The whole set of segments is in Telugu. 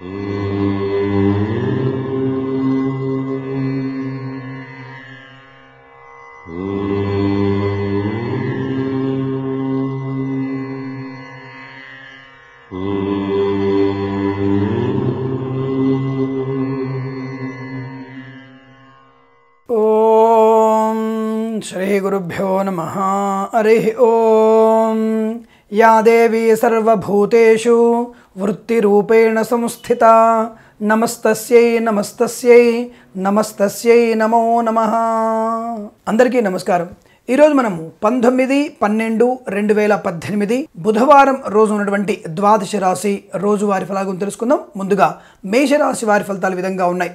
श्री गुरुभ्यो नमः। हरि ओम। या देवी सर्वभूतेषु वृत्तिरूपेण संस्थिता नमस्तस्यै नमस्तस्यै नमस्तस्यै नमो नमः। అందరికీ నమస్కారం। ఈ రోజు మనము 19/12/2018 బుధవారం రోజు ఉన్నటువంటి ద్వాదశ రాశి రోజువారీ ఫలాలను తెలుసుకుందాం। ముందుగా మేష రాశి వారి ఫలితాలు ఈ విధంగా ఉన్నాయి।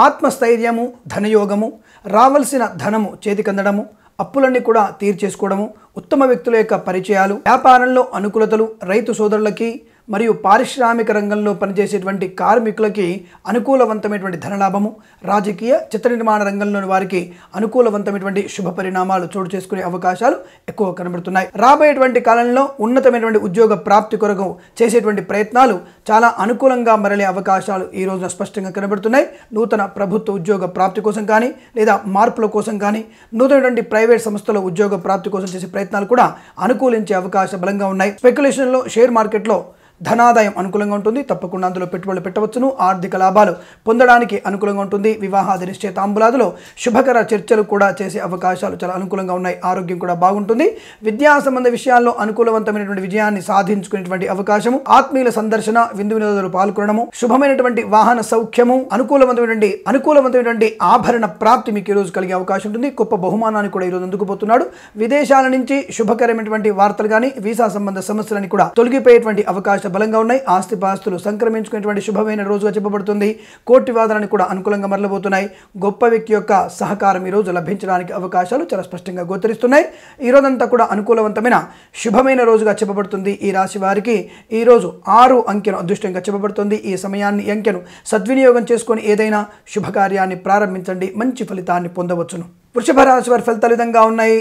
ఆత్మస్థైర్యము, ధనయోగము, రావాల్సిన ధనము చేతికందడము, అప్పులన్నీ కూడా తీర్చేసుకోవడము, ఉత్తమ వ్యక్తుల యొక్క పరిచయాలు, వ్యాపారంలో అనుకూలతలు, రైతు సోదరులకి మరియు పారిశ్రామిక రంగంలో పనిచేసేటువంటి కార్మికులకి అనుకూలవంతమైనటువంటి ధనలాభము, రాజకీయ చిత్ర నిర్మాణ రంగంలోని వారికి అనుకూలవంతమైనటువంటి శుభ పరిణామాలు చోటు చేసుకునే అవకాశాలు ఎక్కువ కనబడుతున్నాయి। రాబోయేటువంటి కాలంలో ఉన్నతమైనటువంటి ఉద్యోగ ప్రాప్తి కొరకు చేసేటువంటి ప్రయత్నాలు చాలా అనుకూలంగా మరలే అవకాశాలు ఈ రోజున స్పష్టంగా కనబడుతున్నాయి। నూతన ప్రభుత్వ ఉద్యోగ ప్రాప్తి కోసం కానీ లేదా మార్పుల కోసం కానీ నూతనటువంటి ప్రైవేట్ సంస్థల ఉద్యోగ ప్రాప్తి కోసం చేసే ప్రయత్నాలు కూడా అనుకూలించే అవకాశం బలంగా ఉన్నాయి। స్పెక్యులేషన్లో షేర్ మార్కెట్లో ధనాదాయం అనుకూలంగా ఉంటుంది, తప్పకుండా అందులో పెట్టుబడులు పెట్టవచ్చును। ఆర్థిక లాభాలు పొందడానికి అనుకూలంగా ఉంటుంది। వివాహాది నిశ్చయితాంబులాదులో శుభకర చర్చలు కూడా చేసే అవకాశాలు చాలా అనుకూలంగా ఉన్నాయి। ఆరోగ్యం కూడా బాగుంటుంది। విద్యా సంబంధ విషయాల్లో అనుకూలవంతమైనటువంటి విజయాన్ని సాధించుకునేటువంటి అవకాశము, ఆత్మీయుల సందర్శన, విందు వినోదాలు పాల్గొనడము, శుభమైనటువంటి వాహన సౌఖ్యము, అనుకూలవంతమైనటువంటి ఆభరణ ప్రాప్తి మీకు ఈ రోజు కలిగే అవకాశం ఉంటుంది। గొప్ప బహుమానాన్ని కూడా ఈ రోజు అందుకుపోతున్నాడు। విదేశాల నుంచి శుభకరమైనటువంటి వార్తలు కానీ వీసా సంబంధ సమస్యలని కూడా తొలగిపోయేటువంటి అవకాశం బలంగా ఉన్నాయి। ఆస్తిపాస్తులు సంక్రమించుకునేటువంటి శుభమైన రోజుగా చెప్పబడుతుంది। కోర్టు వాదనలు కూడా అనుకూలంగా మరలబోతున్నాయి। గొప్ప వ్యక్తి యొక్క సహకారం ఈ రోజు లభించడానికి అవకాశాలు చాలా స్పష్టంగా గోచరిస్తున్నాయి। ఈ రోజంతా కూడా అనుకూలవంతమైన శుభమైన రోజుగా చెప్పబడుతుంది। ఈ రాశి వారికి ఈ రోజు 6 అంకెను అదృష్టంగా చెప్పబడుతుంది। ఈ సమయాన్ని అంకెను సద్వినియోగం చేసుకొని ఏదైనా శుభకార్యాన్ని ప్రారంభించండి, మంచి ఫలితాన్ని పొందవచ్చును। వృషభ రాశి వారి ఫలితాలు విధంగా ఉన్నాయి।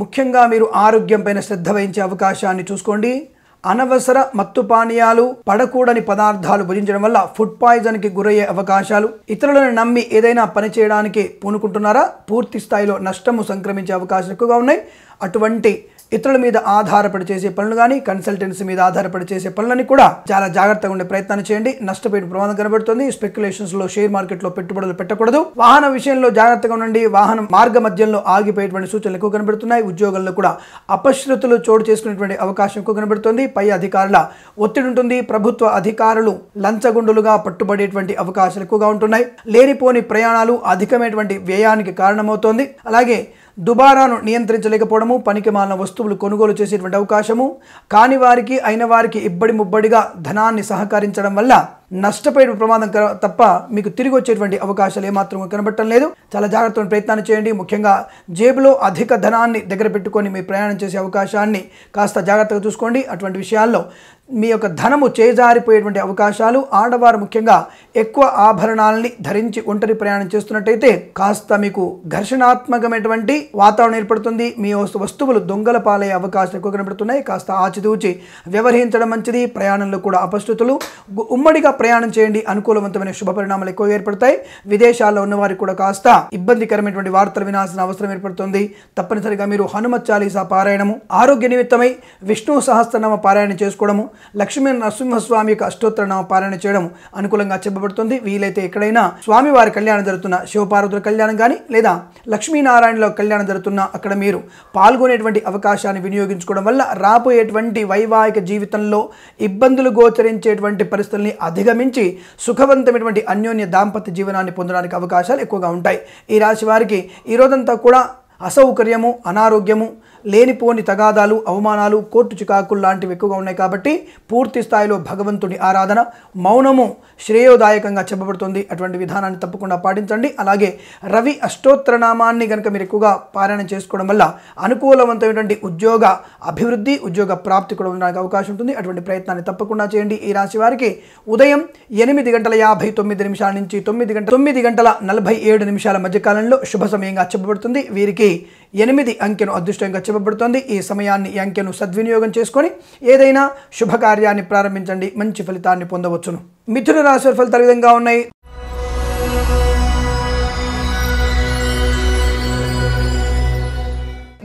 ముఖ్యంగా మీరు ఆరోగ్యం పైన శ్రద్ధ వహించే అవకాశాన్ని చూసుకోండి। అనవసర మత్తు పానీయాలు, పడకూడని పదార్థాలు భుజించడం వల్ల ఫుడ్ పాయిజన్కి గురయ్యే అవకాశాలు, ఇతరులను నమ్మి ఏదైనా పని చేయడానికి పూనుకుంటున్నారా, పూర్తి స్థాయిలో నష్టము సంక్రమించే అవకాశాలు ఎక్కువగా ఉన్నాయి। అటువంటి ఇతరుల మీద ఆధారపడి చేసే పనులు కానీ కన్సల్టెన్సీ మీద ఆధారపడి చేసే పనులని కూడా చాలా జాగ్రత్తగా ఉండే ప్రయత్నాన్ని చేయండి। నష్టపోయే ప్రమాదం కనబడుతుంది। స్పెక్యులేషన్స్లో షేర్ మార్కెట్లో పెట్టుబడులు పెట్టకూడదు। వాహన విషయంలో జాగ్రత్తగా ఉండండి। వాహనం మార్గ మధ్యంలో ఆగిపోయేటువంటి సూచనలు ఎక్కువ కనబడుతున్నాయి। ఉద్యోగాల్లో కూడా అపశృతులు చోటు చేసుకునేటువంటి అవకాశం ఎక్కువ కనబడుతుంది। పై అధికారుల ఒత్తిడి ఉంటుంది। ప్రభుత్వ అధికారులు లంచగొండులుగా పట్టుబడేటువంటి అవకాశాలు ఎక్కువగా ఉంటున్నాయి। లేనిపోని ప్రయాణాలు అధికమైనటువంటి వ్యయానికి కారణమవుతోంది। అలాగే దుబారాను నియంత్రించలేకపోవడము, పనికి మాలిన వస్తువులు కొనుగోలు చేసేటువంటి అవకాశము, కాని వారికి అయిన వారికి ఇబ్బడి ముబ్బడిగా ధనాన్ని సహకరించడం వల్ల నష్టపోయే ప్రమాదం తప్ప మీకు తిరిగి వచ్చేటువంటి అవకాశాలు ఏమాత్రం కనబడటం లేదు। చాలా జాగ్రత్తగా ప్రయత్నాన్ని చేయండి। ముఖ్యంగా జేబులో అధిక ధనాన్ని దగ్గర పెట్టుకొని మీ ప్రయాణం చేసే అవకాశాన్ని కాస్త జాగ్రత్తగా చూసుకోండి। అటువంటి విషయాల్లో మీ యొక్క ధనము చేజారిపోయేటువంటి అవకాశాలు, ఆడవారు ముఖ్యంగా ఎక్కువ ఆభరణాలని ధరించి ఒంటరి ప్రయాణం చేస్తున్నట్టయితే కాస్త మీకు ఘర్షణాత్మకమైనటువంటి వాతావరణం ఏర్పడుతుంది। మీ వస్తువులు దొంగల పాలయ్యే అవకాశాలు ఎక్కువ కనబడుతున్నాయి। కాస్త ఆచితూచి వ్యవహరించడం మంచిది। ప్రయాణంలో కూడా అపశృతులు, ఉమ్మడిగా ప్రయాణం చేయండి, అనుకూలవంతమైన శుభ పరిణామాలు ఎక్కువ ఏర్పడతాయి। విదేశాల్లో ఉన్నవారికి కూడా కాస్త ఇబ్బందికరమైనటువంటి వార్తలు వినాల్సిన అవసరం ఏర్పడుతుంది। తప్పనిసరిగా మీరు హనుమత్ చాలీసా పారాయణము, ఆరోగ్య నిమిత్తమై విష్ణు సహస్రనామ పారాయణ చేసుకోవడము, లక్ష్మీ నరసింహస్వామి యొక్క అష్టోత్తరనామ పారాయణ చేయడం అనుకూలంగా చెప్పబడుతుంది। వీలైతే ఎక్కడైనా స్వామివారి కళ్యాణం జరుగుతున్న శివపార్వతుల కళ్యాణం కానీ లేదా లక్ష్మీనారాయణలో కళ్యాణం జరుగుతున్న అక్కడ మీరు పాల్గొనేటువంటి అవకాశాన్ని వినియోగించుకోవడం వల్ల రాబోయేటువంటి వైవాహిక జీవితంలో ఇబ్బందులు గోచరించేటువంటి పరిస్థితుల్ని అధిగమించి సుఖవంతమైనటువంటి అన్యోన్య దాంపత్య జీవనాన్ని పొందడానికి అవకాశాలు ఎక్కువగా ఉంటాయి। ఈ రాశి వారికి ఈ రోజంతా కూడా అసౌకర్యము, అనారోగ్యము, లేనిపోని తగాదాలు, అవమానాలు, కోర్టు చికాకులు లాంటివి ఎక్కువగా ఉన్నాయి కాబట్టి పూర్తి స్థాయిలో భగవంతుడి ఆరాధన, మౌనము శ్రేయోదాయకంగా చెప్పబడుతుంది. అటువంటి విధానాన్ని తప్పకుండా పాటించండి. అలాగే రవి అష్టోత్తరనామాన్ని కనుక మీరు ఎక్కువగా పారాయణం చేసుకోవడం వల్ల అనుకూలవంతమైనటువంటి ఉద్యోగ అభివృద్ధి, ఉద్యోగ ప్రాప్తి కూడా ఉండడానికి అవకాశం ఉంటుంది. అటువంటి ప్రయత్నాన్ని తప్పకుండా చేయండి. ఈ రాశి వారికి ఉదయం 8:59 నుంచి 9:47 మధ్య కాలంలో శుభ సమయంగా చెప్పబడుతుంది. వీరికి 8 అంకెను అదృష్టంగా చెప్పబడుతుంది. ఈ సమయాన్ని, ఈ అంకెను సద్వినియోగం చేసుకొని ఏదైనా శుభకార్యాన్ని ప్రారంభించండి, మంచి ఫలితాన్ని పొందవచ్చును. మిథున రాశి వారి ఫలితాలు విధంగా ఉన్నాయి.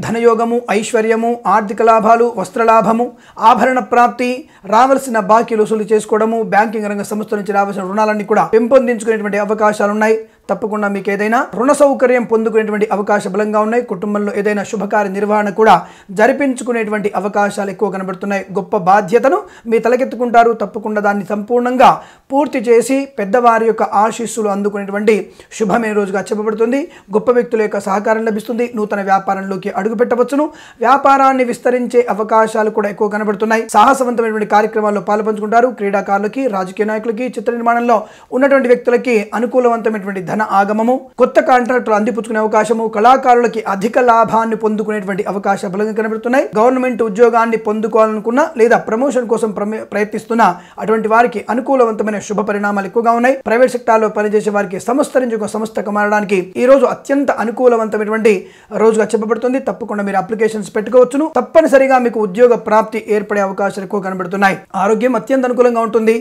ధనయోగము, ఐశ్వర్యము, ఆర్థిక లాభాలు, వస్త్రలాభము, ఆభరణ ప్రాప్తి, రావాల్సిన బాకీలు వసూలు చేసుకోవడము, బ్యాంకింగ్ రంగ సంస్థ నుంచి రావాల్సిన రుణాలన్నీ కూడా పెంపొందించుకునేటువంటి అవకాశాలు ఉన్నాయి. తప్పకుండా మీకు ఏదైనా రుణ సౌకర్యం పొందుకునేటువంటి అవకాశ బలంగా ఉన్నాయి. కుటుంబంలో ఏదైనా శుభకార్య నిర్వహణ కూడా జరిపించుకునేటువంటి అవకాశాలు ఎక్కువ కనబడుతున్నాయి. గొప్ప బాధ్యతను మీ తలకెత్తుకుంటారు. తప్పకుండా దాన్ని సంపూర్ణంగా పూర్తి చేసి పెద్దవారి యొక్క ఆశీస్సులు అందుకునేటువంటి శుభమైన రోజుగా చెప్పబడుతుంది. గొప్ప వ్యక్తుల యొక్క సహకారం లభిస్తుంది. నూతన వ్యాపారంలోకి అడుగు పెట్టవచ్చును. వ్యాపారాన్ని విస్తరించే అవకాశాలు కూడా ఎక్కువ కనబడుతున్నాయి. సాహసవంతమైనటువంటి కార్యక్రమాల్లో పాల్పంచుకుంటారు. క్రీడాకారులకి, రాజకీయ నాయకులకి, చిత్ర నిర్మాణంలో ఉన్నటువంటి వ్యక్తులకి అనుకూలవంతమైనటువంటి ధన ఆగమము, కొత్త కాంట్రాక్టులు అందిపుచ్చుకునే అవకాశము, కళాకారులకి అధిక లాభాన్ని పొందుకునేటువంటి అవకాశ బలంగా కనబడుతున్నాయి. గవర్నమెంట్ ఉద్యోగాన్ని పొందుకోవాలనుకున్నా లేదా ప్రమోషన్ కోసం ప్రయత్నిస్తున్న అటువంటి వారికి అనుకూలవంతమైన శుభ పరిణామాలు ఎక్కువగా ఉన్నాయి. ప్రైవేట్ సెక్టార్లో పనిచేసే వారికి సంస్థ నుంచి ఒక సంస్థకు మారడానికి ఈ రోజు అత్యంత అనుకూలవంతమైనటువంటి రోజుగా చెప్పబడుతుంది. తప్పకుండా మీరు అప్లికేషన్స్ పెట్టుకోవచ్చును. తప్పనిసరిగా మీకు ఉద్యోగ ప్రాప్తి ఏర్పడే అవకాశాలు ఎక్కువ కనబడుతున్నాయి. ఆరోగ్యం అత్యంత అనుకూలంగా ఉంటుంది.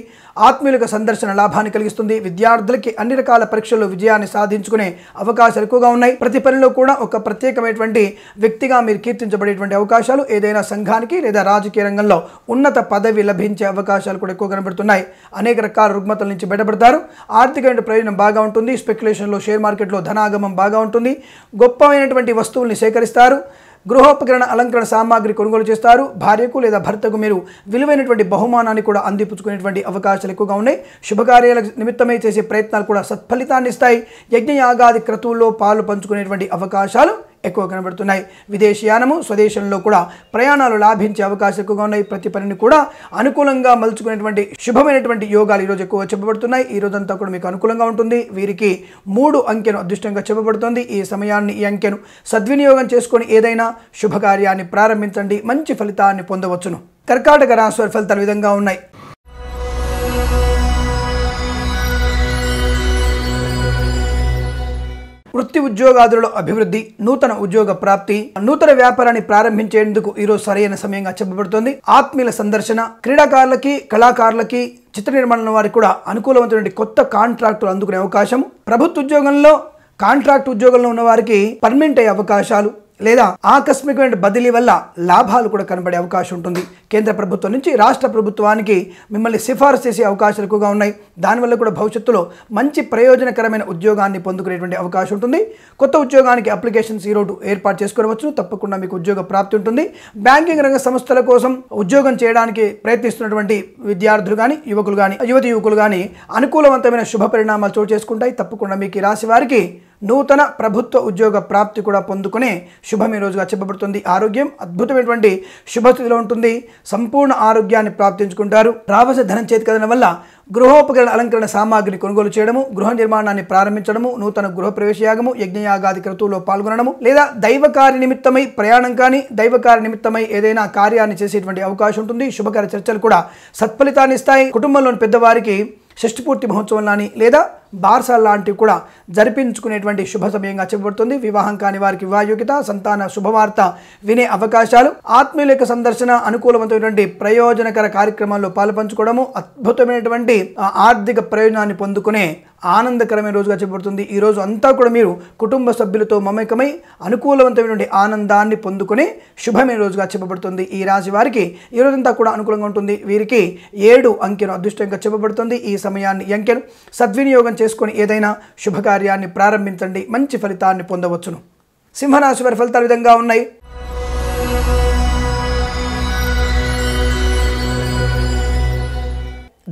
ఆత్మీయులకు సందర్శన లాభాన్ని కలిగిస్తుంది. విద్యార్థులకి అన్ని రకాల పరీక్షల్లో విజయాన్ని సాధించుకునే అవకాశాలు ఎక్కువగా ఉన్నాయి. ప్రతి పనిలో కూడా ఒక ప్రత్యేకమైనటువంటి వ్యక్తిగా మీరు కీర్తించబడేటువంటి అవకాశాలు, ఏదైనా సంఘానికి లేదా రాజకీయ రంగంలో ఉన్నత పదవి లభించే అవకాశాలు కూడా ఎక్కువ కనబడుతున్నాయి. అనేక రకాల రుగ్మతల నుంచి బయటపడతారు. ఆర్థికమైన ప్రయోజనం బాగా ఉంటుంది. స్పెక్యులేషన్లో, షేర్ మార్కెట్లో ధనాగమం బాగా ఉంటుంది. గొప్పమైనటువంటి వస్తువుల్ని సేకరిస్తారు. గృహోపకరణ, అలంకరణ సామాగ్రి కొనుగోలు చేస్తారు. భార్యకు లేదా భర్తకు మీరు విలువైనటువంటి బహుమానాన్ని కూడా అందిపుచ్చుకునేటువంటి అవకాశాలు ఎక్కువగా ఉన్నాయి. శుభకార్యాల నిమిత్తమై చేసే ప్రయత్నాలు కూడా సత్ఫలితాన్ని ఇస్తాయి. యజ్ఞయాగాది క్రతువుల్లో పాలు పంచుకునేటువంటి అవకాశాలు ఎక్కువ కనబడుతున్నాయి. విదేశీయానము, స్వదేశంలో కూడా ప్రయాణాలు లాభించే అవకాశాలు ఎక్కువగా ఉన్నాయి. ప్రతి పనిని కూడా అనుకూలంగా మలుచుకునేటువంటి శుభమైనటువంటి యోగాలు ఈరోజు ఎక్కువ చెప్పబడుతున్నాయి. ఈ రోజంతా కూడా మీకు అనుకూలంగా ఉంటుంది. వీరికి 3 అంకెను అదృష్టంగా చెప్పబడుతుంది. ఈ సమయాన్ని, ఈ అంకెను సద్వినియోగం చేసుకొని ఏదైనా శుభకార్యాన్ని ప్రారంభించండి, మంచి ఫలితాన్ని పొందవచ్చును. కర్కాటక రాశి వారి ఫలితాలు విధంగా ఉన్నాయి. వృత్తి ఉద్యోగాదులలో అభివృద్ధి, నూతన ఉద్యోగ ప్రాప్తి, నూతన వ్యాపారాన్ని ప్రారంభించేందుకు ఈరోజు సరైన సమయంగా చెప్పబడుతుంది. ఆత్మీయుల సందర్శన, క్రీడాకారులకి, కళాకారులకి, చిత్ర నిర్మాణం వారికి కూడా అనుకూలవంతమైన కొత్త కాంట్రాక్టులు అందుకునే అవకాశం. ప్రభుత్వ ఉద్యోగంలో, కాంట్రాక్ట్ ఉద్యోగంలో ఉన్న వారికి పర్మనెంట్ అయ్యే అవకాశాలు లేదా ఆకస్మికమైన బదిలీ వల్ల లాభాలు కూడా కనబడే అవకాశం ఉంటుంది. కేంద్ర ప్రభుత్వం నుంచి రాష్ట్ర ప్రభుత్వానికి మిమ్మల్ని సిఫారసు చేసే అవకాశాలు ఎక్కువగా ఉన్నాయి. దానివల్ల కూడా భవిష్యత్తులో మంచి ప్రయోజనకరమైన ఉద్యోగాన్ని పొందుకునేటువంటి అవకాశం ఉంటుంది. కొత్త ఉద్యోగానికి అప్లికేషన్స్ ఈరోజు ఏర్పాటు చేసుకోవచ్చు. తప్పకుండా మీకు ఉద్యోగ ప్రాప్తి ఉంటుంది. బ్యాంకింగ్ రంగ సంస్థల కోసం ఉద్యోగం చేయడానికి ప్రయత్నిస్తున్నటువంటి విద్యార్థులు కానీ, యువకులు కానీ అనుకూలవంతమైన శుభ పరిణామాలు చోటు చేసుకుంటాయి. తప్పకుండా మీకు ఈ రాశి వారికి నూతన ప్రభుత్వ ఉద్యోగ ప్రాప్తి కూడా పొందుకునే శుభమే రోజుగా చెప్పబడుతుంది. ఆరోగ్యం అద్భుతమైనటువంటి శుభస్థితిలో ఉంటుంది. సంపూర్ణ ఆరోగ్యాన్ని ప్రాప్తించుకుంటారు. రావాల్సిన ధనం చేతికదనం వల్ల గృహోపకరణ, అలంకరణ సామాగ్రిని కొనుగోలు చేయడము, గృహ నిర్మాణాన్ని ప్రారంభించడము, నూతన గృహ ప్రవేశయాగము, యజ్ఞయాగాది క్రతువులో పాల్గొనడము లేదా దైవకార్య నిమిత్తమై ప్రయాణం కానీ, దైవకార్య నిమిత్తమై ఏదైనా కార్యాన్ని చేసేటువంటి అవకాశం ఉంటుంది. శుభకర చర్చలు కూడా సత్ఫలితాన్ని ఇస్తాయి. కుటుంబంలోని పెద్దవారికి షష్ఠపూర్తి మహోత్సవం లాని లేదా బార్సాల్ లాంటివి కూడా జరిపించుకునేటువంటి శుభ సమయంగా చెప్పబడుతుంది. వివాహం కాని వారికి వివాహయోగ్యత, సంతాన శుభవార్త వినే అవకాశాలు, ఆత్మీయుల యొక్క సందర్శన, అనుకూలమైనటువంటి ప్రయోజనకర కార్యక్రమాల్లో పాల్పంచుకోవడము, అద్భుతమైనటువంటి ఆర్థిక ప్రయోజనాన్ని పొందుకునే ఆనందకరమైన రోజుగా చెప్పబడుతుంది. ఈ రోజు అంతా కూడా మీరు కుటుంబ సభ్యులతో మమేకమై అనుకూలవంతమైనటువంటి ఆనందాన్ని పొందుకునే శుభమైన రోజుగా చెప్పబడుతుంది. ఈ రాశి వారికి ఈ రోజంతా కూడా అనుకూలంగా ఉంటుంది. వీరికి 7 అంకెను అదృష్టంగా చెప్పబడుతుంది. ఈ సమయాన్ని, ఈ అంకెను సద్వినియోగం చేసుకొని ఏదైనా శుభకార్యాన్ని ప్రారంభించండి, మంచి ఫలితాన్ని పొందవచ్చును. సింహరాశి వారి ఫలితాలు విధంగా ఉన్నాయి.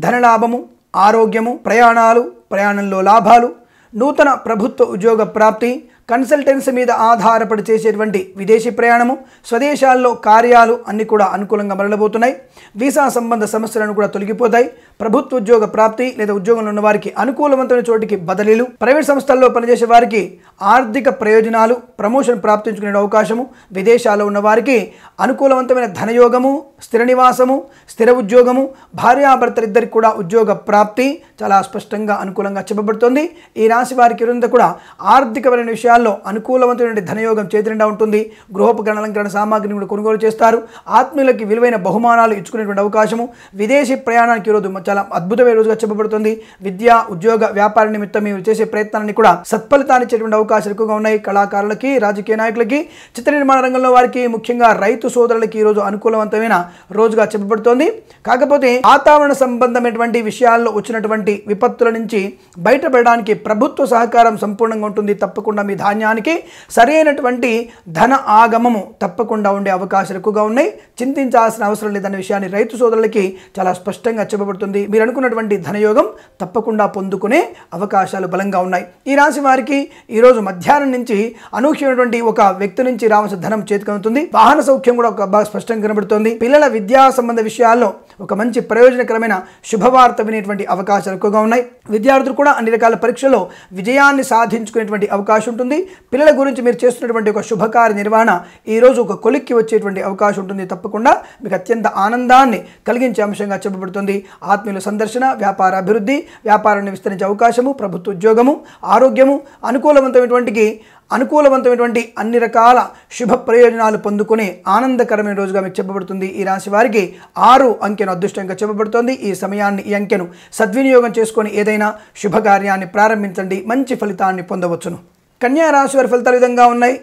ధనలాభము, ఆరోగ్యము, ప్రయాణాలు, ప్రయాణంలో లాభాలు, నూతన ప్రభుత్వ ఉద్యోగ ప్రాప్తి, కన్సల్టెన్సీ మీద ఆధారపడి చేసేటువంటి విదేశీ ప్రయాణము, స్వదేశాల్లో కార్యాలు అన్ని కూడా అనుకూలంగా మరలబోతున్నాయి. వీసా సంబంధ సమస్యలను కూడా తొలగిపోతాయి. ప్రభుత్వ ఉద్యోగ ప్రాప్తి లేదా ఉద్యోగంలో ఉన్న వారికి అనుకూలవంతమైన చోటికి బదిలీలు, ప్రైవేట్ సంస్థల్లో పనిచేసే వారికి ఆర్థిక ప్రయోజనాలు, ప్రమోషన్ ప్రాప్తించుకునే అవకాశము, విదేశాల్లో ఉన్న వారికి అనుకూలవంతమైన ధనయోగము, స్థిర నివాసము, స్థిర ఉద్యోగము, భార్యాభర్తలిద్దరికి కూడా ఉద్యోగ ప్రాప్తి చాలా స్పష్టంగా అనుకూలంగా చెప్పబడుతుంది. ఈ రాశి వారికి ఇదంతా కూడా ఆర్థికపరమైన విషయాల్లో అనుకూలవంతమైన ధనయోగం చేతి నిండా ఉంటుంది. గృహోపకరణ అలంకరణ సామాగ్రిని కూడా కొనుగోలు చేస్తారు. ఆత్మీయులకి విలువైన బహుమానాలు ఇచ్చుకునేటువంటి అవకాశము, విదేశీ ప్రయాణానికి ఈరోజు చాలా అద్భుతమైన రోజుగా చెప్పబడుతుంది. విద్య, ఉద్యోగ, వ్యాపార నిమిత్తం మీరు చేసే ప్రయత్నాన్ని కూడా సత్ఫలితాన్ని ఇచ్చేటువంటి అవకాశాలు ఎక్కువగా ఉన్నాయి. కళాకారులకి, రాజకీయ నాయకులకి, చిత్ర నిర్మాణ రంగంలో వారికి, ముఖ్యంగా రైతు సోదరులకి ఈరోజు అనుకూలవంతమైన రోజుగా చెప్పబడుతోంది. కాకపోతే వాతావరణ సంబంధమైనటువంటి విషయాల్లో వచ్చినటువంటి విపత్తుల నుంచి బయటపడడానికి ప్రభుత్వ సహకారం సంపూర్ణంగా ఉంటుంది. తప్పకుండా మీ ధాన్యానికి సరైనటువంటి ధన ఆగమము తప్పకుండా ఉండే అవకాశాలు ఎక్కువగా ఉన్నాయి. చింతించాల్సిన అవసరం లేదన్న విషయాన్ని రైతు సోదరులకి చాలా స్పష్టంగా చెప్పబడుతుంది. మీరు అనుకున్నటువంటి ధనయోగం తప్పకుండా పొందుకునే అవకాశాలు బలంగా ఉన్నాయి. ఈ రాశి వారికి ఈరోజు మధ్యాహ్నం నుంచి అనూహ్యమైనటువంటి ఒక వ్యక్తి నుంచి రావాల్సిన ధనం చేతికవుతుంది. వాహన సౌఖ్యం కూడా బాగా స్పష్టంగా కనబడుతుంది. పిల్లల విద్యా సంబంధ విషయాల్లో ఒక మంచి ప్రయోజనకరమైన శుభవార్త వినేటువంటి అవకాశాలు ఎక్కువగా ఉన్నాయి. విద్యార్థులు కూడా అన్ని రకాల పరీక్షల్లో విజయాన్ని సాధించుకునేటువంటి అవకాశం ఉంటుంది. పిల్లల గురించి మీరు చేస్తున్నటువంటి ఒక శుభకార్య నిర్వహణ ఈరోజు ఒక కొలిక్కి వచ్చేటువంటి అవకాశం ఉంటుంది. తప్పకుండా మీకు అత్యంత ఆనందాన్ని కలిగించే అంశంగా చెప్పబడుతుంది. ఆత్మీయుల సందర్శన, వ్యాపార అభివృద్ధి, వ్యాపారాన్ని విస్తరించే అవకాశము, ప్రభుత్వ ఉద్యోగము, ఆరోగ్యము, అనుకూలవంతమైనటువంటి అన్ని రకాల శుభ ప్రయోజనాలు పొందుకునే ఆనందకరమైన రోజుగా మీకు చెప్పబడుతుంది. ఈ రాశి వారికి 6 అంకెను అదృష్టంగా చెప్పబడుతోంది. ఈ సమయాన్ని, ఈ అంకెను సద్వినియోగం చేసుకొని ఏదైనా శుభకార్యాన్ని ప్రారంభించండి. మంచి ఫలితాన్ని పొందవచ్చును. కన్యా రాశి వారి ఫలితాలు విధంగా ఉన్నాయి.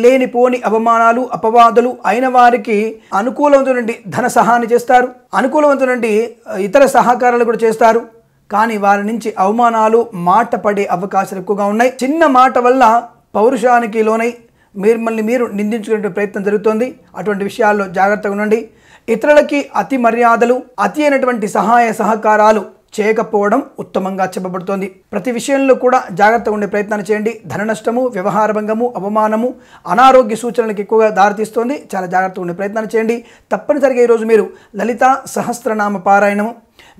లేనిపోని అవమానాలు, అపవాదులు అయిన వారికి అనుకూలవంతమైన ధన సహాయాన్ని చేస్తారు. అనుకూలవంతమైన ఇతర సహకారాలు కూడా చేస్తారు. కానీ వారి నుంచి అవమానాలు, మాట పడే అవకాశాలు ఎక్కువగా ఉన్నాయి. చిన్న మాట వల్ల పౌరుషానికి లోనై మీరు నిందించుకునే ప్రయత్నం జరుగుతోంది. అటువంటి విషయాల్లో జాగ్రత్తగా ఉండండి. ఇతరులకి అతి మర్యాదలు, అతి అయినటువంటి సహాయ సహకారాలు చేయకపోవడం ఉత్తమంగా చెప్పబడుతోంది. ప్రతి విషయంలో కూడా జాగ్రత్తగా ఉండే ప్రయత్నాన్ని చేయండి. ధన నష్టము, వ్యవహార భంగము, అవమానము, అనారోగ్య సూచనలకు ఎక్కువగా దారితీస్తోంది. చాలా జాగ్రత్తగా ఉండే ప్రయత్నాన్ని చేయండి. తప్పనిసరిగా ఈరోజు మీరు లలిత సహస్రనామ పారాయణము,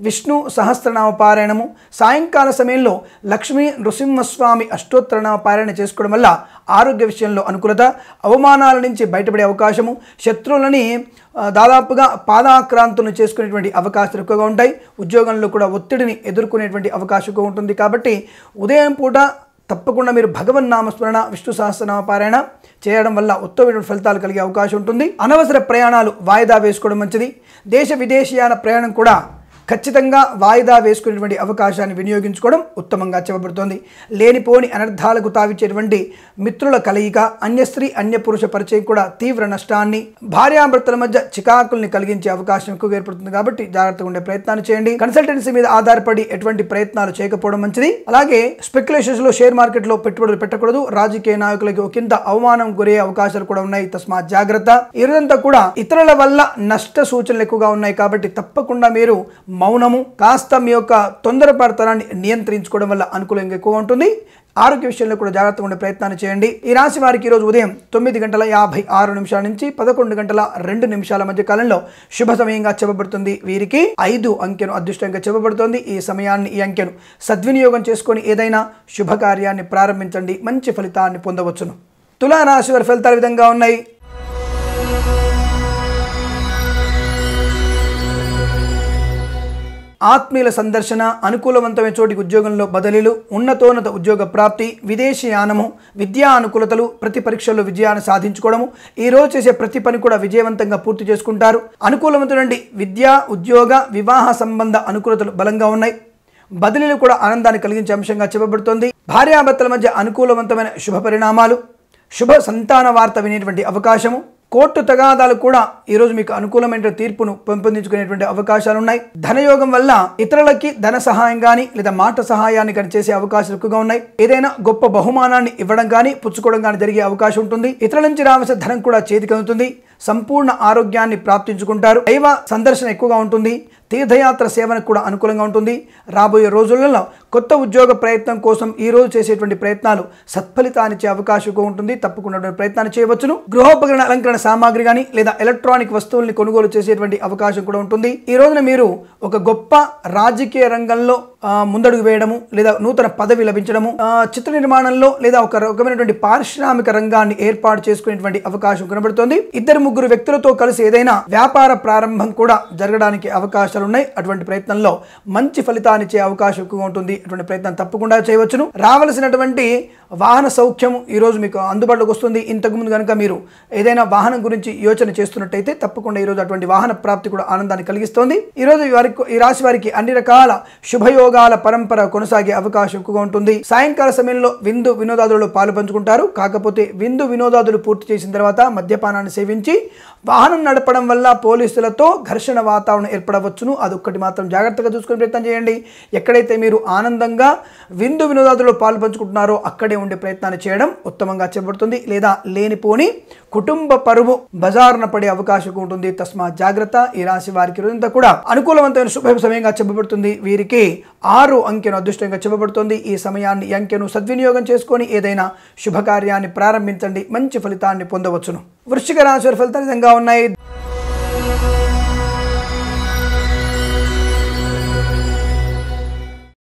విష్ణు సహస్రనామ పారాయణము, సాయంకాల సమయంలో లక్ష్మీ నృసింహస్వామి అష్టోత్తరనామ పారాయణ చేసుకోవడం వల్ల ఆరోగ్య విషయంలో అనుకూలత, అవమానాల నుంచి బయటపడే అవకాశము, శత్రువులని దాదాపుగా పాదాక్రాంతులను చేసుకునేటువంటి అవకాశాలు ఎక్కువగా ఉంటాయి. ఉద్యోగంలో కూడా ఒత్తిడిని ఎదుర్కొనేటువంటి అవకాశం ఎక్కువ ఉంటుంది. కాబట్టి ఉదయం పూట తప్పకుండా మీరు భగవన్నామస్మరణ, విష్ణు సహస్రనామ పారాయణ చేయడం వల్ల ఉత్తమమైన ఫలితాలు కలిగే అవకాశం ఉంటుంది. అనవసర ప్రయాణాలు వాయిదా వేసుకోవడం మంచిది. దేశ విదేశీయాన ప్రయాణం కూడా ఖచ్చితంగా వాయిదా వేసుకునేటువంటి అవకాశాన్ని వినియోగించుకోవడం ఉత్తమంగా చెప్పబడుతోంది. లేనిపోని అనర్థాలకు తావిచ్చేటువంటి మిత్రుల కలయిక, అన్య స్త్రీ అన్య పురుష పరిచయం కూడా తీవ్ర నష్టాన్ని, భార్యాభర్తల మధ్య చికాకుల్ని కలిగించే అవకాశం ఎక్కువగా ఏర్పడుతుంది. కాబట్టి జాగ్రత్తగా ఉండే ప్రయత్నాన్ని చేయండి. కన్సల్టెన్సీ మీద ఆధారపడి ఎటువంటి ప్రయత్నాలు చేయకపోవడం మంచిది. అలాగే స్పెక్యులేషన్స్ లో, షేర్ మార్కెట్ లో పెట్టుబడులు పెట్టకూడదు. రాజకీయ నాయకులకి ఒకంత అవమానం గురయ్యే అవకాశాలు కూడా ఉన్నాయి. తస్మాత్ జాగ్రత్త. ఇదంతా కూడా ఇతరుల వల్ల నష్ట సూచనలు ఎక్కువగా ఉన్నాయి. కాబట్టి తప్పకుండా మీరు మౌనము, కాస్త మీ యొక్క తొందరపడతనాన్ని నియంత్రించుకోవడం వల్ల అనుకూలంగా ఎక్కువ ఉంటుంది. ఆరోగ్య విషయంలో కూడా జాగ్రత్తగా ఉండే ప్రయత్నాన్ని చేయండి. ఈ రాశి వారికి ఈరోజు ఉదయం 9:56 నుంచి 11:02 మధ్య కాలంలో శుభ సమయంగా చెప్పబడుతుంది. వీరికి 5 అంకెను అదృష్టంగా చెప్పబడుతుంది. ఈ సమయాన్ని, ఈ అంకెను సద్వినియోగం చేసుకొని ఏదైనా శుభకార్యాన్ని ప్రారంభించండి. మంచి ఫలితాన్ని పొందవచ్చును. తులా రాశి వారి ఫలితాలు విధంగా ఉన్నాయి. ఆత్మీయుల సందర్శన, అనుకూలవంతమైన చోటికి ఉద్యోగంలో బదిలీలు, ఉన్నతోన్నత ఉద్యోగ ప్రాప్తి, విదేశీయానము, విద్యా అనుకూలతలు, ప్రతి పరీక్షల్లో విజయాన్ని సాధించుకోవడము, ఈ రోజు చేసే ప్రతి పని కూడా విజయవంతంగా పూర్తి చేసుకుంటారు. అనుకూలవంతమైన విద్యా, ఉద్యోగ, వివాహ సంబంధ అనుకూలతలు బలంగా ఉన్నాయి. బదిలీలు కూడా ఆనందాన్ని కలిగించే అంశంగా చెప్పబడుతోంది. భార్యాభర్తల మధ్య అనుకూలవంతమైన శుభ పరిణామాలు, శుభ సంతాన వార్త వినేటువంటి అవకాశము, కోర్టు తగాదాలు కూడా ఈరోజు మీకు అనుకూలమైన తీర్పును పెంపొందించుకునేటువంటి అవకాశాలు ఉన్నాయి. ధనయోగం వల్ల ఇతరులకి ధన సహాయం కానీ లేదా మాట సహాయాన్ని కానీ చేసే అవకాశాలు ఎక్కువగా ఉన్నాయి. ఏదైనా గొప్ప బహుమానాన్ని ఇవ్వడం కానీ పుచ్చుకోవడం కానీ జరిగే అవకాశం ఉంటుంది. ఇతరుల నుంచి రావాల్సిన ధనం కూడా చేతికి అందుతుంది. సంపూర్ణ ఆరోగ్యాన్ని ప్రాప్తించుకుంటారు. దైవ సందర్శన ఎక్కువగా ఉంటుంది. తీర్థయాత్ర సేవనకు కూడా అనుకూలంగా ఉంటుంది. రాబోయే రోజులలో కొత్త ఉద్యోగ ప్రయత్నం కోసం ఈ రోజు చేసేటువంటి ప్రయత్నాలు సత్ఫలితాన్నిచ్చే అవకాశం ఉంటుంది. తప్పకుండా ప్రయత్నాన్ని చేయవచ్చును. గృహోపకరణ అలంకరణ సామాగ్రి కానీ లేదా ఎలక్ట్రానిక్ వస్తువుల్ని కొనుగోలు చేసేటువంటి అవకాశం కూడా ఉంటుంది. ఈ రోజున మీరు ఒక గొప్ప రాజకీయ రంగంలో ముందడుగు వేయడము లేదా నూతన పదవి లభించడము, చిత్ర నిర్మాణంలో లేదా ఒక రకమైనటువంటి పారిశ్రామిక రంగాన్ని ఏర్పాటు చేసుకునేటువంటి అవకాశం కనబడుతోంది. 2-3 వ్యక్తులతో కలిసి ఏదైనా వ్యాపార ప్రారంభం కూడా జరగడానికి అవకాశాలు ఉన్నాయి. అటువంటి ప్రయత్నంలో మంచి ఫలితాన్ని ఇచ్చే అవకాశం ఎక్కువగా ఉంటుంది. అటువంటి ప్రయత్నం తప్పకుండా చేయవచ్చును. రావాల్సినటువంటి వాహన సౌఖ్యం ఈ రోజు మీకు అందుబాటులోకి వస్తుంది. ఇంతకుముందు కనుక మీరు ఏదైనా వాహనం గురించి యోచన చేస్తున్నట్టయితే తప్పకుండా ఈ రోజు అటువంటి వాహన ప్రాప్తి కూడా ఆనందాన్ని కలిగిస్తోంది. ఈ రోజు ఈ రాశి వారికి అన్ని రకాల శుభయోగాల పరంపర కొనసాగే అవకాశం ఎక్కువగా ఉంటుంది. సాయంకాల సమయంలో విందు వినోదాదులలో పాలు పంచుకుంటారు. కాకపోతే విందు వినోదాదులు పూర్తి చేసిన తర్వాత మద్యపానాన్ని సేవించి వాహనం నడపడం వల్ల పోలీసులతో ఘర్షణ వాతావరణం ఏర్పడవచ్చును. అదొక్కటి మాత్రం జాగ్రత్తగా చూసుకునే ప్రయత్నం చేయండి. ఎక్కడైతే మీరు ఆనందంగా విందు వినోదాదుల్లో పాలు పంచుకుంటున్నారో అక్కడే ఉండే ప్రయత్నాన్ని చేయడం ఉత్తమంగా చెప్పబడుతుంది. లేదా లేనిపోని కుటుంబ పరువు బజారున పడే అవకాశం ఉంటుంది. తస్మా జాగ్రత్త. ఈ రాశి వారికి రోజంతా కూడా అనుకూలవంతమైన శుభ సమయంగా చెప్పబడుతుంది. వీరికి 6 అంకెను అదృష్టంగా చెప్పబడుతుంది. ఈ సమయాన్ని ఈ అంకెను సద్వినియోగం చేసుకొని ఏదైనా శుభకార్యాన్ని ప్రారంభించండి. మంచి ఫలితాన్ని పొందవచ్చును. వృశ్చిక రాశి వారి ఫలితాలు విధంగా ఉన్నాయి.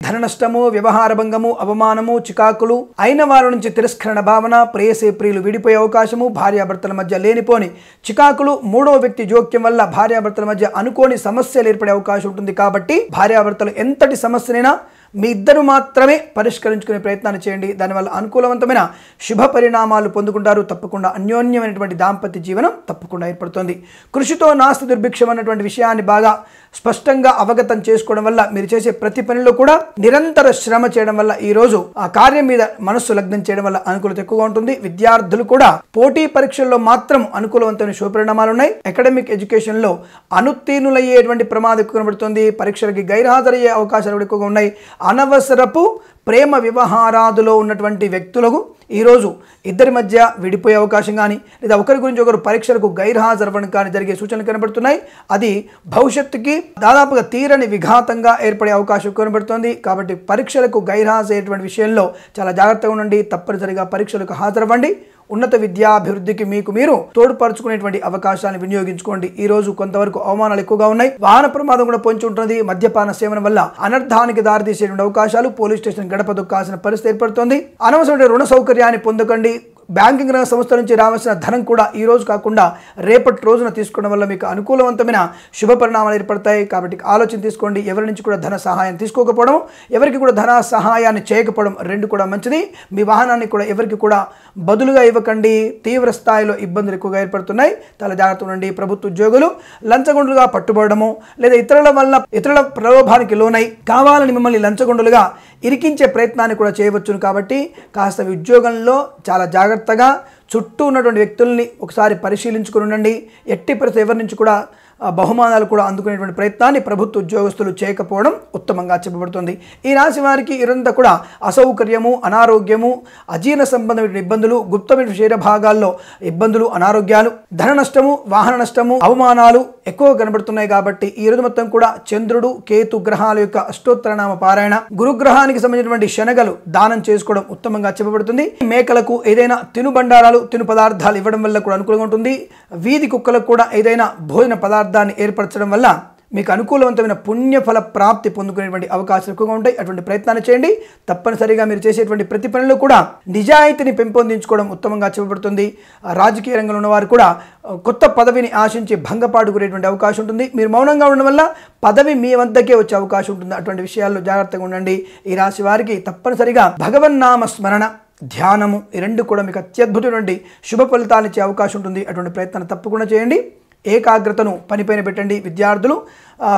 ధన నష్టము, వ్యవహార భంగము, అవమానము, చికాకులు, అయిన వారి నుంచి తిరస్కరణ భావన, ప్రేయసే ప్రియులు విడిపోయే అవకాశము, భార్యాభర్తల మధ్య లేనిపోని చికాకులు, 3వ వ్యక్తి జోక్యం వల్ల భార్యాభర్తల మధ్య అనుకోని సమస్యలు ఏర్పడే అవకాశం ఉంటుంది. కాబట్టి భార్యాభర్తలు ఎంతటి సమస్యనైనా మీ ఇద్దరు మాత్రమే పరిష్కరించుకునే ప్రయత్నాన్ని చేయండి. దానివల్ల అనుకూలవంతమైన శుభ పరిణామాలు పొందుకుంటారు. తప్పకుండా అన్యోన్యమైనటువంటి దాంపత్య జీవనం తప్పకుండా ఏర్పడుతుంది. కృషితో నాస్తి దుర్భిక్షం అన్నటువంటి విషయాన్ని బాగా స్పష్టంగా అవగతం చేసుకోవడం వల్ల మీరు చేసే ప్రతి పనిలో కూడా నిరంతర శ్రమ చేయడం వల్ల ఈ రోజు ఆ కార్యం మీద మనస్సు లగ్నం చేయడం వల్ల అనుకూలత ఎక్కువగా ఉంటుంది. విద్యార్థులు కూడా పోటీ పరీక్షల్లో మాత్రం అనుకూలవంతమైన శుభ పరిణామాలు ఉన్నాయి. అకాడమిక్ ఎడ్యుకేషన్ లో అనుత్తీర్ణులయ్యేటువంటి ప్రమాదం ఎక్కువ కనబడుతుంది. పరీక్షలకి గైర్హాజరయ్యే అవకాశాలు కూడా ఎక్కువగా ఉన్నాయి. అనవసరపు ప్రేమ వ్యవహారాదులో ఉన్నటువంటి వ్యక్తులకు ఈరోజు ఇద్దరి మధ్య విడిపోయే అవకాశం కానీ లేదా ఒకరి గురించి ఒకరు పరీక్షలకు గైర్హాజరవ్వడం కానీ జరిగే సూచనలు కనబడుతున్నాయి. అది భవిష్యత్తుకి దాదాపుగా తీరని విఘాతంగా ఏర్పడే అవకాశం కనబడుతుంది. కాబట్టి పరీక్షలకు గైర్హాజరయ్యేటువంటి విషయంలో చాలా జాగ్రత్తగా ఉండండి. తప్పనిసరిగా పరీక్షలకు హాజరవ్వండి. ఉన్నత విద్యాభివృద్ధికి మీకు మీరు తోడ్పరుచుకునేటువంటి అవకాశాన్ని వినియోగించుకోండి. ఈ రోజు కొంతవరకు అవమానాలు ఎక్కువగా ఉన్నాయి. వాహన ప్రమాదం కూడా పొంచి ఉంటుంది. మద్యపాన సేవనం వల్ల అనర్థానికి దారితీసేటువంటి అవకాశాలు, పోలీస్ స్టేషన్ గడప దొక్కాల్సిన పరిస్థితి ఏర్పడుతుంది. అనవసరమైన రుణ సౌకర్యాన్ని పొందకండి. బ్యాంకింగ్ రంగ సంస్థల నుంచి రావాల్సిన ధనం కూడా ఈ రోజు కాకుండా రేపటి రోజున తీసుకోవడం వల్ల మీకు అనుకూలవంతమైన శుభ పరిణామాలు ఏర్పడతాయి. కాబట్టి ఆలోచన తీసుకోండి. ఎవరి నుంచి కూడా ధన సహాయం తీసుకోకపోవడం, ఎవరికి కూడా ధన సహాయాన్ని చేయకపోవడం రెండు కూడా మంచిది. మీ వాహనాన్ని కూడా ఎవరికి కూడా బదులుగా ఇవ్వకండి. తీవ్ర స్థాయిలో ఇబ్బందులు ఎక్కువగా ఏర్పడుతున్నాయి. చాలా జాగ్రత్తగా ఉండండి. ప్రభుత్వ ఉద్యోగులు లంచగొండులుగా పట్టుబడము లేదా ఇతరుల ప్రలోభానికి లోనై కావాలని మిమ్మల్ని లంచగొండులుగా ఇరికించే ప్రయత్నాన్ని కూడా చేయవచ్చును. కాబట్టి కాస్త ఉద్యోగంలో చాలా జాగ్రత్తగా చుట్టూ ఉన్నటువంటి వ్యక్తుల్ని ఒకసారి పరిశీలించుకుని ఉండండి. ఎట్టి పరిస్థితి ఎవరి నుంచి కూడా బహుమానాలు కూడా అందుకునేటువంటి ప్రయత్నాన్ని ప్రభుత్వ ఉద్యోగస్తులు చేయకపోవడం ఉత్తమంగా చెప్పబడుతుంది. ఈ రాశి వారికి ఇరంతా కూడా అసౌకర్యము, అనారోగ్యము, అజీర్ణ సంబంధమైన ఇబ్బందులు, గుప్తమైన శరీర భాగాల్లో ఇబ్బందులు, అనారోగ్యాలు, ధన నష్టము, వాహన నష్టము, అవమానాలు ఎక్కువ కనబడుతున్నాయి. కాబట్టి ఈ రోజు మొత్తం కూడా చంద్రుడు, కేతు గ్రహాల యొక్క అష్టోత్తరనామ పారాయణ, గురుగ్రహానికి సంబంధించినటువంటి శనగలు దానం చేసుకోవడం ఉత్తమంగా చెప్పబడుతుంది. మేకలకు ఏదైనా తినుబండారాలు, తిను పదార్థాలు ఇవ్వడం వల్ల కూడా అనుకూలంగా ఉంటుంది. వీధి కుక్కలకు కూడా ఏదైనా భోజన పదార్థాన్ని ఏర్పరచడం వల్ల మీకు అనుకూలవంతమైన పుణ్యఫల ప్రాప్తి పొందుకునేటువంటి అవకాశాలు ఎక్కువగా ఉంటాయి. అటువంటి ప్రయత్నాన్ని చేయండి. తప్పనిసరిగా మీరు చేసేటువంటి ప్రతి పనిలో కూడా నిజాయితీని పెంపొందించుకోవడం ఉత్తమంగా చెప్పబడుతుంది. రాజకీయ రంగంలో ఉన్నవారు కూడా కొత్త పదవిని ఆశించి భంగపాటు గురేటువంటి అవకాశం ఉంటుంది. మీరు మౌనంగా ఉండడం వల్ల పదవి మీ వద్దకే వచ్చే అవకాశం ఉంటుంది. అటువంటి విషయాల్లో జాగ్రత్తగా ఉండండి. ఈ రాశి వారికి తప్పనిసరిగా భగవన్నామ స్మరణ, ధ్యానము ఈ రెండు కూడా మీకు అత్యద్భుతమైనటువంటి శుభ ఫలితాలు ఇచ్చే అవకాశం ఉంటుంది. అటువంటి ప్రయత్నాన్ని తప్పకుండా చేయండి. ఏకాగ్రతను పనిపైన పెట్టండి. విద్యార్థులు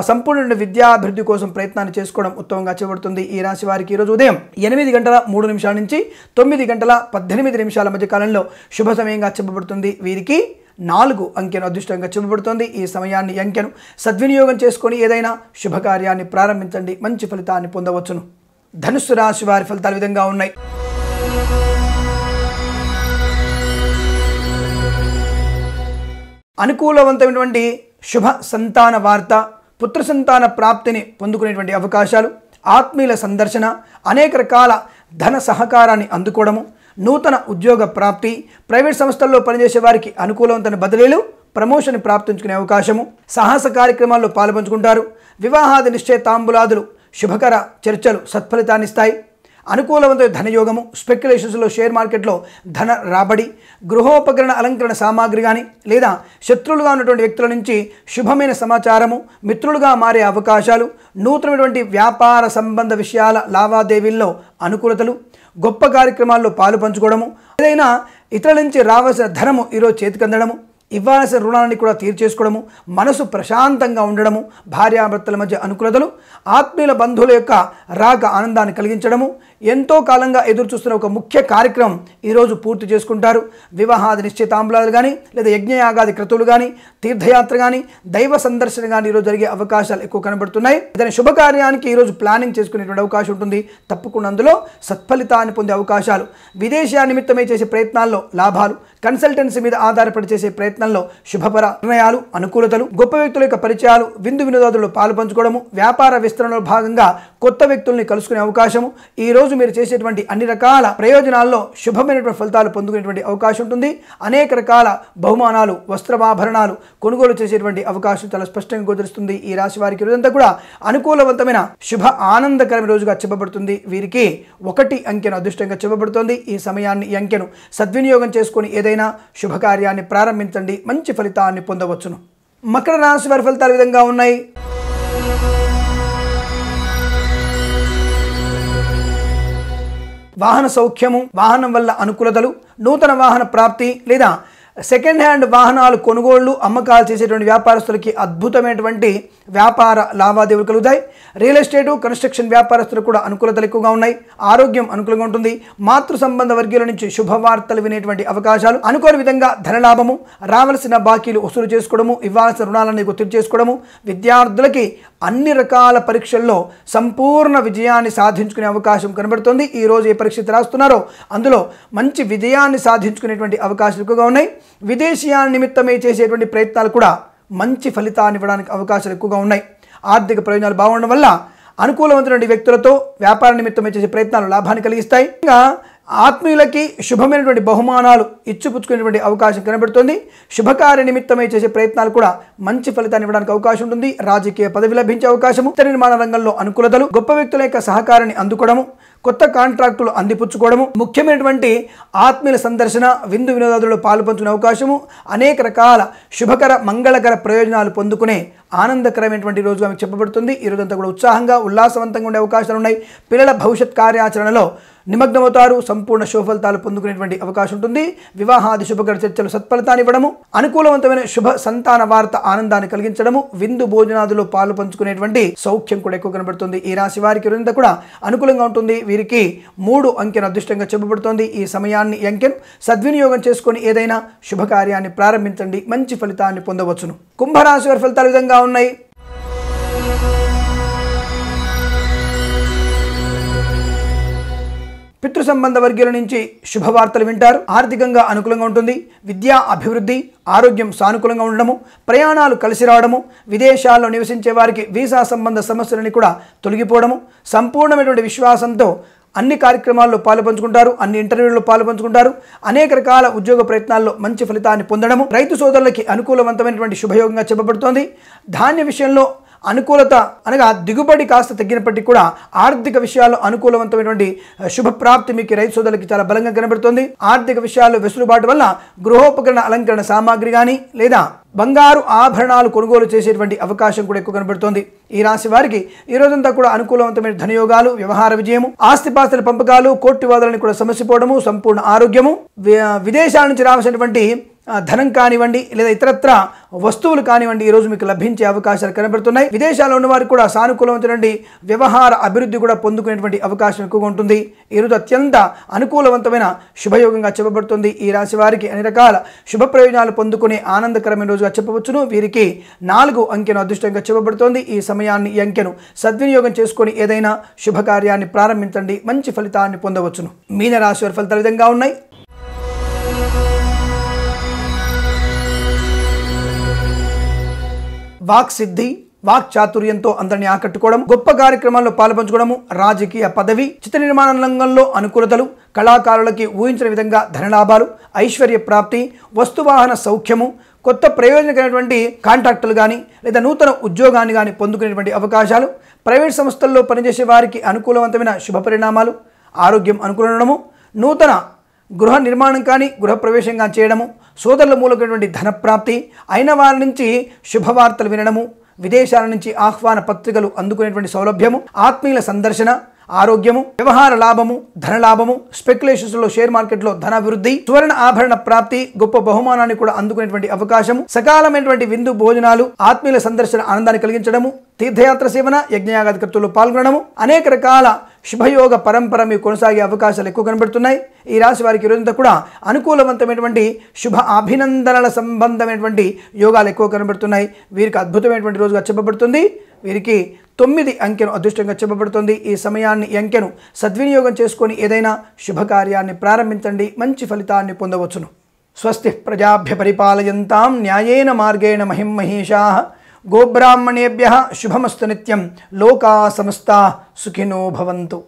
సంపూర్ణ విద్యాభివృద్ధి కోసం ప్రయత్నాన్ని చేసుకోవడం ఉత్తమంగా చేయబడుతుంది. ఈ రాశి వారికి ఈరోజు ఉదయం 8:03 నుంచి 9:18 మధ్య కాలంలో శుభ సమయంగా చెప్పబడుతుంది. వీరికి 4 అంకెను అదృష్టంగా చెప్పబడుతుంది. ఈ సమయాన్ని అంకెను సద్వినియోగం చేసుకొని ఏదైనా శుభకార్యాన్ని ప్రారంభించండి. మంచి ఫలితాన్ని పొందవచ్చును. ధనుస్సు రాశి వారి ఫలితాలు విధంగా ఉన్నాయి. అనుకూలవంతమైనటువంటి శుభ సంతాన వార్త, పుత్ర సంతాన ప్రాప్తిని పొందుకునేటువంటి అవకాశాలు, ఆత్మీయుల సందర్శన, అనేక రకాల ధన సహకారాన్ని అందుకోవడము, నూతన ఉద్యోగ ప్రాప్తి, ప్రైవేట్ సంస్థల్లో పనిచేసే వారికి అనుకూలవంతమైన బదిలీలు, ప్రమోషన్ ప్రాప్తించుకునే అవకాశము, సాహస కార్యక్రమాల్లో పాల్పంచుకుంటారు, వివాహాది నిశ్చయ తాంబూలాదులు, శుభకర చర్చలు సత్ఫలితాన్నిస్తాయి, అనుకూలవంతమైన ధనయోగము, స్పెక్యులేషన్స్లో షేర్ మార్కెట్లో ధన రాబడి, గృహోపకరణ అలంకరణ సామాగ్రి కానీ లేదా శత్రువులుగా ఉన్నటువంటి వ్యక్తుల నుంచి శుభమైన సమాచారము, మిత్రులుగా మారే అవకాశాలు, నూతనమైనటువంటి వ్యాపార సంబంధ విషయాల లావాదేవీల్లో అనుకూలతలు, గొప్ప కార్యక్రమాల్లో పాలు పంచుకోవడము, ఏదైనా ఇతరుల నుంచి రావాల్సిన ధనము ఈరోజు చేతికందడము, ఇవ్వాల్సిన రుణాన్ని కూడా తీర్చేసుకోవడము, మనసు ప్రశాంతంగా ఉండడము, భార్యాభర్తల మధ్య అనుకూలతలు, ఆత్మీయుల బంధువుల యొక్క రాక ఆనందాన్ని కలిగించడము, ఎంతో కాలంగా ఎదురు చూస్తున్న ఒక ముఖ్య కార్యక్రమం ఈరోజు పూర్తి చేసుకుంటారు. వివాహాది నిశ్చితాంబులాలు కానీ లేదా యజ్ఞయాగాది క్రతువులు కానీ, తీర్థయాత్ర కానీ, దైవ సందర్శన కానీ ఈరోజు జరిగే అవకాశాలు ఎక్కువ కనబడుతున్నాయి. ఏదైనా శుభకార్యానికి ఈరోజు ప్లానింగ్ చేసుకునేటువంటి అవకాశం ఉంటుంది. తప్పకుండా అందులో సత్ఫలితాన్ని పొందే అవకాశాలు, విదేశీయ నిమిత్తమై చేసే ప్రయత్నాల్లో లాభాలు, కన్సల్టెన్సీ మీద ఆధారపడి చేసే ప్రయత్నంలో శుభపర నిర్ణయాలు, అనుకూలతలు, గొప్ప వ్యక్తుల యొక్క పరిచయాలు, విందు వినోదాదుల్లో పాలు పంచుకోవడము, వ్యాపార విస్తరణలో భాగంగా కొత్త వ్యక్తుల్ని కలుసుకునే అవకాశము, ఈ రోజు మీరు చేసేటువంటి అన్ని రకాల ప్రయోజనాల్లో శుభమైనటువంటి ఫలితాలు పొందుకునేటువంటి అవకాశం ఉంటుంది. అనేక రకాల బహుమానాలు, వస్త్రాభరణాలు కొనుగోలు చేసేటువంటి అవకాశం చాలా స్పష్టంగా గోచరిస్తుంది. ఈ రాశి వారికి రోజంతా కూడా అనుకూలవంతమైన శుభ ఆనందకరమైన రోజుగా చెప్పబడుతుంది. వీరికి 1 అంకెను అదృష్టంగా చెప్పబడుతోంది. ఈ సమయాన్ని, ఈ అంకెను సద్వినియోగం చేసుకొని ఏదైనా శుభకార్యాన్ని ప్రారంభించండి, మంచి ఫలితాన్ని పొందవచ్చును. మకర రాశి వారి ఫలితాలు ఈ విధంగా ఉన్నాయి. వాహన సౌఖ్యము, వాహనం వల్ల అనుకూలతలు, నూతన వాహన ప్రాప్తి లేదా సెకండ్ హ్యాండ్ వాహనాలు కొనుగోళ్లు, అమ్మకాలు చేసేటువంటి వ్యాపారస్తులకి అద్భుతమైనటువంటి వ్యాపార లావాదేవీలు కలుగుతాయి. రియల్ ఎస్టేటు, కన్స్ట్రక్షన్ వ్యాపారస్తులకు కూడా అనుకూలతలు ఎక్కువగా ఉన్నాయి. ఆరోగ్యం అనుకూలంగా ఉంటుంది. మాతృ సంబంధ వర్గీయుల నుంచి శుభవార్తలు వినేటువంటి అవకాశాలు, అనుకోని విధంగా ధనలాభము, రావాల్సిన బాకీలు వసూలు చేసుకోవడము, ఇవ్వాల్సిన రుణాలను గుర్తు చేసుకోవడము, విద్యార్థులకి అన్ని రకాల పరీక్షల్లో సంపూర్ణ విజయాన్ని సాధించుకునే అవకాశం కనబడుతుంది. ఈరోజు ఏ పరీక్ష రాస్తున్నారో అందులో మంచి విజయాన్ని సాధించుకునేటువంటి అవకాశాలు ఎక్కువగా ఉన్నాయి. విదేశీయాల నిమిత్తమై చేసేటువంటి ప్రయత్నాలు కూడా మంచి ఫలితాన్ని ఇవ్వడానికి అవకాశాలు ఎక్కువగా ఉన్నాయి. ఆర్థిక ప్రయోజనాలు బాగుండడం వల్ల అనుకూలవంతమైన వ్యక్తులతో వ్యాపార నిమిత్తమై చేసే ప్రయత్నాలు లాభాన్ని కలిగిస్తాయి. ఇంకా ఆత్మీయులకి శుభమైనటువంటి బహుమానాలు ఇచ్చిపుచ్చుకునేటువంటి అవకాశం కనబడుతుంది. శుభకార్య నిమిత్తమై చేసే ప్రయత్నాలు కూడా మంచి ఫలితాన్ని ఇవ్వడానికి అవకాశం ఉంటుంది. రాజకీయ పదవి లభించే అవకాశము, ఇతర నిర్మాణ రంగంలో అనుకూలతలు, గొప్ప వ్యక్తుల యొక్క సహకారాన్ని అందుకోవడము, కొత్త కాంట్రాక్టులు అందిపుచ్చుకోవడము, ముఖ్యమైనటువంటి ఆత్మీయుల సందర్శన, విందు వినోదాదుల్లో పాల్పంచుకునే అవకాశము, అనేక రకాల శుభకర మంగళకర ప్రయోజనాలు పొందుకునే ఆనందకరమైనటువంటి రోజుగా మీకు చెప్పబడుతుంది. ఈ రోజంతా కూడా ఉత్సాహంగా, ఉల్లాసవంతంగా ఉండే అవకాశాలు ఉన్నాయి. పిల్లల భవిష్యత్ కార్యాచరణలో నిమగ్నమవుతారు. సంపూర్ణ శుభఫలితాలు పొందుకునేటువంటి అవకాశం ఉంటుంది. వివాహాది శుభకర చర్చలు సత్ఫలితాన్ని ఇవ్వడము, అనుకూలవంతమైన శుభ సంతాన వార్త ఆనందాన్ని కలిగించడము, విందు భోజనాదులో పాలు పంచుకునేటువంటి సౌఖ్యం కూడా ఎక్కువ కనబడుతుంది. ఈ రాశి వారికి రోజంతా కూడా అనుకూలంగా ఉంటుంది. వీరికి 3 అంకెను అదృష్టంగా చెప్పబడుతోంది. ఈ సమయాన్ని, ఈ అంకెను సద్వినియోగం చేసుకొని ఏదైనా శుభకార్యాన్ని ప్రారంభించండి, మంచి ఫలితాన్ని పొందవచ్చును. కుంభరాశి వారి ఫలితాలు విధంగా ఉన్నాయి. పితృ సంబంధ వర్గీయుల నుంచి శుభవార్తలు వింటారు. ఆర్థికంగా అనుకూలంగా ఉంటుంది. విద్యా అభివృద్ధి, ఆరోగ్యం సానుకూలంగా ఉండడము, ప్రయాణాలు కలిసి రావడము, విదేశాల్లో నివసించే వారికి వీసా సంబంధ సమస్యలని కూడా తొలగిపోవడము, సంపూర్ణమైనటువంటి విశ్వాసంతో అన్ని కార్యక్రమాల్లో పాలుపంచుకుంటారు, అన్ని ఇంటర్వ్యూల్లో పాలుపంచుకుంటారు, అనేక రకాల ఉద్యోగ ప్రయత్నాల్లో మంచి ఫలితాన్ని పొందడము, రైతు సోదరులకి అనుకూలవంతమైనటువంటి శుభయోగంగా చెప్పబడుతోంది. ధాన్య విషయంలో అనుకూలత అనగా దిగుబడి కాస్త తగ్గినప్పటికీ కూడా ఆర్థిక విషయాల్లో అనుకూలవంతమైనటువంటి శుభప్రాప్తి మీకు రైతు సోదరులకి చాలా బలంగా కనబడుతుంది. ఆర్థిక విషయాల్లో వెసులుబాటు వల్ల గృహోపకరణ అలంకరణ సామాగ్రి కానీ లేదా బంగారు ఆభరణాలు కొనుగోలు చేసేటువంటి అవకాశం కూడా ఎక్కువ కనబడుతోంది. ఈ రాశి వారికి ఈ రోజంతా కూడా అనుకూలవంతమైన ధనయోగాలు, వ్యవహార విజయము, ఆస్తిపాస్తుల పంపకాలు, కోర్టు వివాదాలను కూడా సమస్యపోవడము, సంపూర్ణ ఆరోగ్యము, విదేశాల నుంచి రావాల్సినటువంటి ధనం కానివ్వండి లేదా ఇతరత్ర వస్తువులు కానివ్వండి ఈరోజు మీకు లభించే అవకాశాలు కనబడుతున్నాయి. విదేశాల్లో ఉన్న వారికి కూడా సానుకూలవంతమైన వ్యవహార అభివృద్ధి కూడా పొందుకునేటువంటి అవకాశం ఎక్కువగా ఉంటుంది. ఈరోజు అత్యంత అనుకూలవంతమైన శుభయోగంగా చెప్పబడుతుంది. ఈ రాశి వారికి అన్ని రకాల శుభ ప్రయోజనాలు పొందుకునే ఆనందకరమైన రోజుగా చెప్పవచ్చును. వీరికి 4 అంకెను అదృష్టంగా చెప్పబడుతోంది. ఈ సమయాన్ని, ఈ అంకెను సద్వినియోగం చేసుకొని ఏదైనా శుభకార్యాన్ని ప్రారంభించండి, మంచి ఫలితాన్ని పొందవచ్చును. మీన రాశి వారి ఫలితాలు విధంగా ఉన్నాయి. వాక్ సిద్ధి, వాక్చాతుర్యంతో అందరినీ ఆకట్టుకోవడం, గొప్ప కార్యక్రమాల్లో పాల్పంచుకోవడము, రాజకీయ పదవి, చిత్ర నిర్మాణ రంగంలో అనుకూలతలు, కళాకారులకి ఊహించిన విధంగా ధనలాభాలు, ఐశ్వర్య ప్రాప్తి, వస్తువాహన సౌఖ్యము, కొత్త ప్రయోజనకరమైనటువంటి కాంట్రాక్టులు కానీ లేదా నూతన ఉద్యోగాన్ని కానీ పొందుకునేటువంటి అవకాశాలు, ప్రైవేట్ సంస్థల్లో పనిచేసే వారికి అనుకూలవంతమైన శుభ పరిణామాలు, ఆరోగ్యం అనుకూలము, నూతన గృహ నిర్మాణం కానీ గృహప్రవేశం కానీ చేయడము, సోదరుల మూలకమైనటువంటి ధనప్రాప్తి, అయిన వారి నుంచి శుభవార్తలు వినడము, విదేశాల నుంచి ఆహ్వాన పత్రికలు అందుకునేటువంటి సౌలభ్యము, ఆత్మీయుల సందర్శన, ఆరోగ్యము, వ్యవహార లాభము, ధనలాభము, స్పెక్యులేషన్స్లో షేర్ మార్కెట్లో ధనాభివృద్ధి, సువర్ణ ఆభరణ ప్రాప్తి, గొప్ప బహుమానాన్ని కూడా అందుకునేటువంటి అవకాశము, సకాలమైనటువంటి విందు భోజనాలు, ఆత్మీయుల సందర్శన ఆనందాన్ని కలిగించడము, తీర్థయాత్ర సేవన, యజ్ఞయాగాది కర్తుల్లో పాల్గొనడము, అనేక రకాల శుభయోగ పరంపర మీకు కొనసాగే అవకాశాలు ఎక్కువ కనబడుతున్నాయి. ఈ రాశి వారికి ఈరోజంతా కూడా అనుకూలవంతమైనటువంటి శుభ అభినందనల సంబంధమైనటువంటి యోగాలు ఎక్కువ కనబడుతున్నాయి. వీరికి అద్భుతమైనటువంటి రోజుగా చెప్పబడుతుంది. వీరికి 9 అంకెను అదృష్టంగా చెప్పబడుతుంది. ఈ సమయాన్ని, ఈ అంకెను సద్వినియోగం చేసుకొని ఏదైనా శుభకార్యాన్ని ప్రారంభించండి, మంచి ఫలితాన్ని పొందవచ్చును. స్వస్తి ప్రజాభ్య పరిపాలయంతాం న్యాయేన మార్గేణ మహిం మహేషాః. గోబ్రాహ్మణేభ్యః శుభమస్తు నిత్యం. లోకా సమస్తా సుఖినో భవంతు.